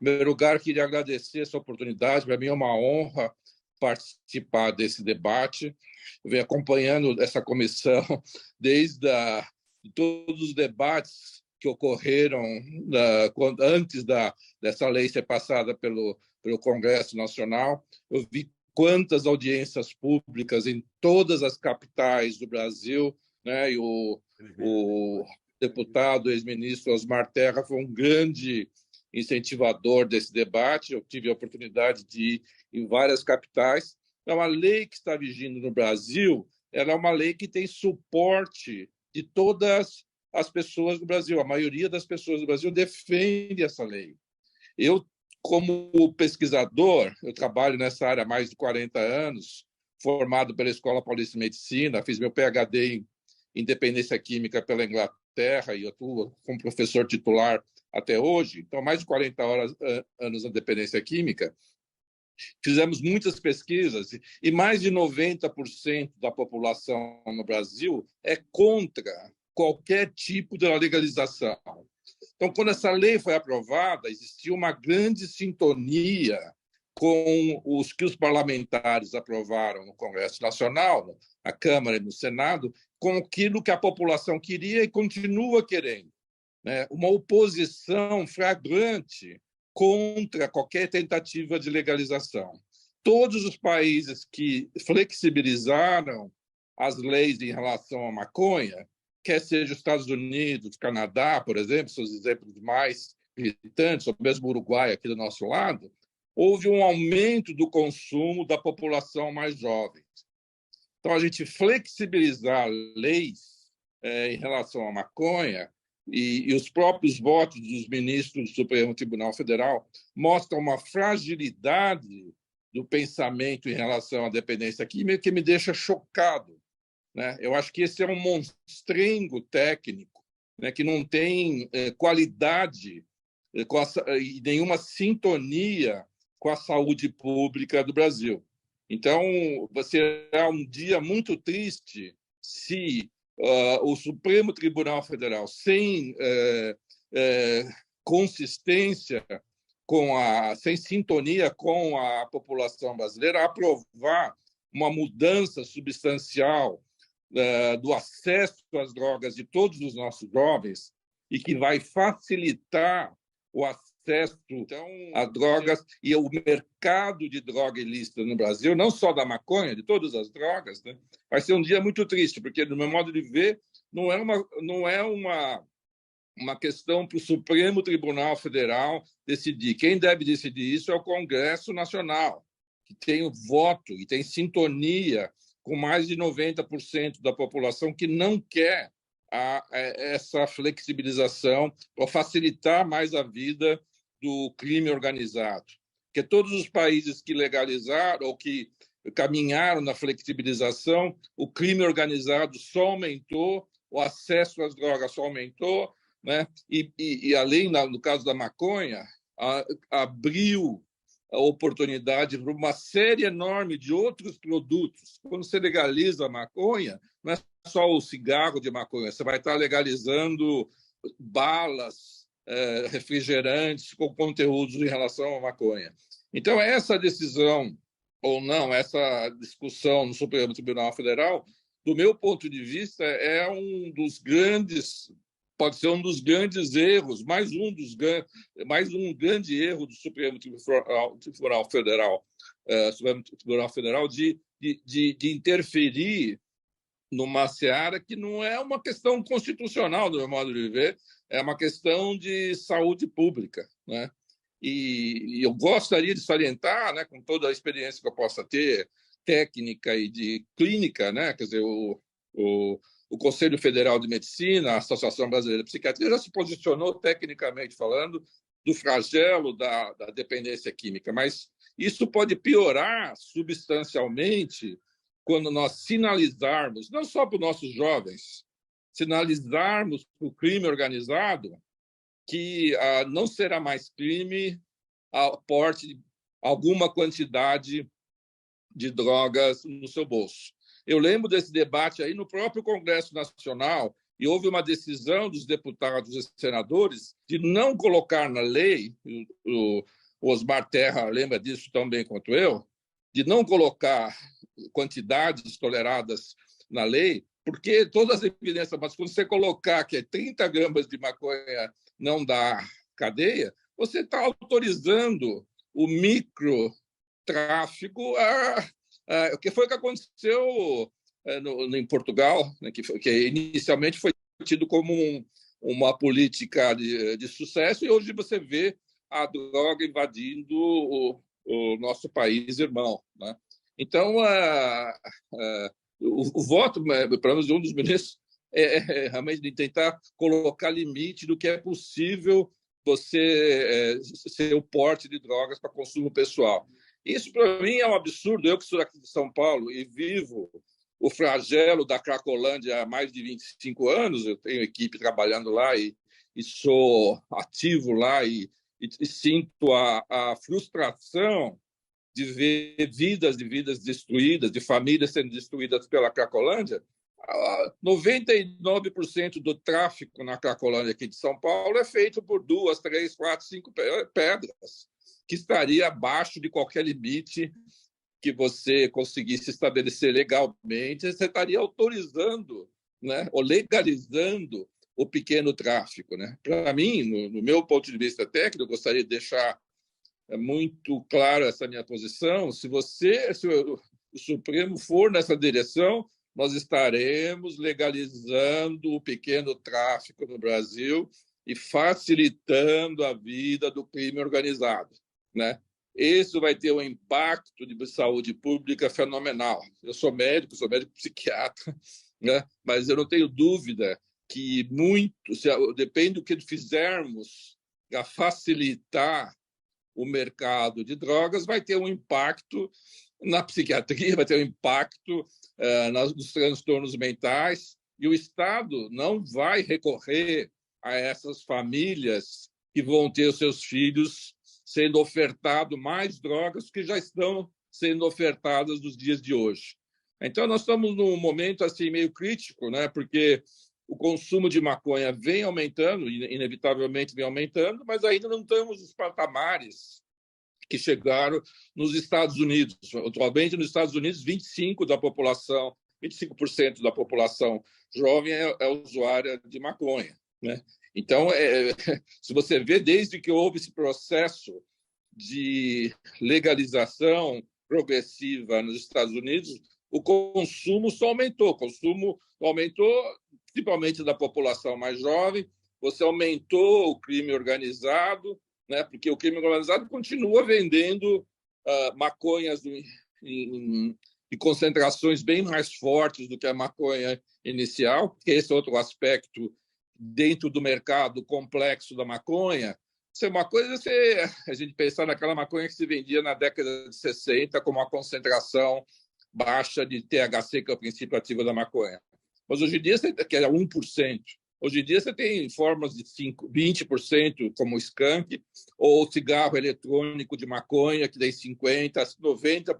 primeiro lugar, queria agradecer essa oportunidade. Para mim é uma honra participar desse debate. Eu venho acompanhando essa comissão desde todos os debates que ocorreram antes dessa lei ser passada pelo Congresso Nacional. Eu vi quantas audiências públicas em todas as capitais do Brasil, né? E o deputado, ex-ministro Osmar Terra, foi um grande incentivador desse debate. Eu tive a oportunidade de ir em várias capitais. Então, a lei que está vigindo no Brasil, ela é uma lei que tem suporte de todas as pessoas do Brasil. A maioria das pessoas do Brasil defende essa lei. Eu, como pesquisador, eu trabalho nessa área há mais de 40 anos, formado pela Escola Paulista de Medicina, fiz meu PhD em dependência química pela Inglaterra e eu atuo como professor titular até hoje. Então, mais de 40 anos na dependência química. Fizemos muitas pesquisas e mais de 90% da população no Brasil é contra qualquer tipo de legalização. Então, quando essa lei foi aprovada, existiu uma grande sintonia com os que os parlamentares aprovaram no Congresso Nacional, na Câmara e no Senado, com aquilo que a população queria e continua querendo, né? Uma oposição flagrante contra qualquer tentativa de legalização. Todos os países que flexibilizaram as leis em relação à maconha, quer seja os Estados Unidos, Canadá, por exemplo, são os exemplos mais gritantes, ou mesmo o Uruguai, aqui do nosso lado, houve um aumento do consumo da população mais jovem. Então, a gente flexibilizar leis em relação à maconha e os próprios votos dos ministros do Supremo Tribunal Federal mostram uma fragilidade do pensamento em relação à dependência química que me deixa chocado, né? Eu acho que esse é um monstrengo técnico, né, que não tem qualidade e nenhuma sintonia com a saúde pública do Brasil. Então, será um dia muito triste se o Supremo Tribunal Federal, sem consistência, sem sintonia com a população brasileira, aprovar uma mudança substancial do acesso às drogas de todos os nossos jovens e que vai facilitar o acesso a drogas e o mercado de droga ilícita no Brasil, não só da maconha, de todas as drogas, né? Vai ser um dia muito triste, porque, no meu modo de ver, não é uma questão para o Supremo Tribunal Federal decidir. Quem deve decidir isso é o Congresso Nacional, que tem o voto e tem sintonia com mais de 90% da população que não quer essa flexibilização para facilitar mais a vida do crime organizado. Porque todos os países que legalizaram ou que caminharam na flexibilização, o crime organizado só aumentou, o acesso às drogas só aumentou, né? E além, no caso da maconha, abriu a oportunidade para uma série enorme de outros produtos. Quando você legaliza a maconha, não é só o cigarro de maconha, você vai estar legalizando balas, refrigerantes com conteúdos em relação à maconha. Então, essa decisão, ou não, essa discussão no Supremo Tribunal Federal, do meu ponto de vista, é um dos grandes, pode ser um dos grandes erros, mais um grande erro do Supremo Tribunal Federal de interferir numa seara que não é uma questão constitucional, do meu modo de ver, é uma questão de saúde pública, né? E eu gostaria de salientar, né, com toda a experiência que eu possa ter, técnica e de clínica, né, quer dizer, o Conselho Federal de Medicina, a Associação Brasileira de Psiquiatria, já se posicionou tecnicamente falando do flagelo da dependência química, mas isso pode piorar substancialmente quando nós sinalizarmos, não só para os nossos jovens, sinalizarmos para o crime organizado que não será mais crime a porte de alguma quantidade de drogas no seu bolso. Eu lembro desse debate aí no próprio Congresso Nacional, e houve uma decisão dos deputados e senadores de não colocar na lei, o Osmar Terra lembra disso tão bem quanto eu, de não colocar quantidades toleradas na lei, porque todas as evidências, mas quando você colocar que 30 gramas de maconha não dá cadeia, você está autorizando o microtráfico, o que foi que aconteceu em Portugal, né, que inicialmente foi tido como uma política de sucesso, e hoje você vê a droga invadindo o nosso país irmão, né? Então, o voto, pelo menos de um dos ministros, é realmente de tentar colocar limite do que é possível você ser o porte de drogas para consumo pessoal. Isso, para mim, é um absurdo. Eu que sou aqui de São Paulo e vivo o flagelo da Cracolândia há mais de 25 anos, eu tenho equipe trabalhando lá e sou ativo lá e sinto a frustração de ver vidas destruídas, de famílias sendo destruídas pela Cracolândia. 99% do tráfico na Cracolândia aqui de São Paulo é feito por 2, 3, 4, 5 pedras, que estaria abaixo de qualquer limite que você conseguisse estabelecer legalmente. Você estaria autorizando, né, ou legalizando o pequeno tráfico, né? Para mim, no meu ponto de vista técnico, eu gostaria de deixar muito claro essa minha posição. Se o Supremo for nessa direção, nós estaremos legalizando o pequeno tráfico no Brasil e facilitando a vida do crime organizado, né? Isso vai ter um impacto de saúde pública fenomenal. Eu sou médico psiquiatra, né? Mas eu não tenho dúvida que depende do que fizermos a facilitar o mercado de drogas, vai ter um impacto na psiquiatria, vai ter um impacto nos transtornos mentais, e o Estado não vai recorrer a essas famílias que vão ter os seus filhos sendo ofertado mais drogas que já estão sendo ofertadas nos dias de hoje. Então, nós estamos num momento assim meio crítico, né? Porque o consumo de maconha vem aumentando, inevitavelmente vem aumentando, mas ainda não estamos nos patamares que chegaram nos Estados Unidos. Atualmente, nos Estados Unidos, 25% da população jovem é usuária de maconha, né? Então, se você vê, desde que houve esse processo de legalização progressiva nos Estados Unidos, o consumo só aumentou. O consumo aumentou, principalmente da população mais jovem. Você aumentou o crime organizado, né? Porque o crime organizado continua vendendo maconhas em concentrações bem mais fortes do que a maconha inicial, que esse é outro aspecto dentro do mercado complexo da maconha. Uma coisa é a gente pensar naquela maconha que se vendia na década de 60 como uma concentração baixa de THC, que é o princípio ativo da maconha. Mas hoje em dia, que é 1%. Hoje em dia você tem formas de 20% como skunk, ou cigarro eletrônico de maconha, que tem 50%, 90%.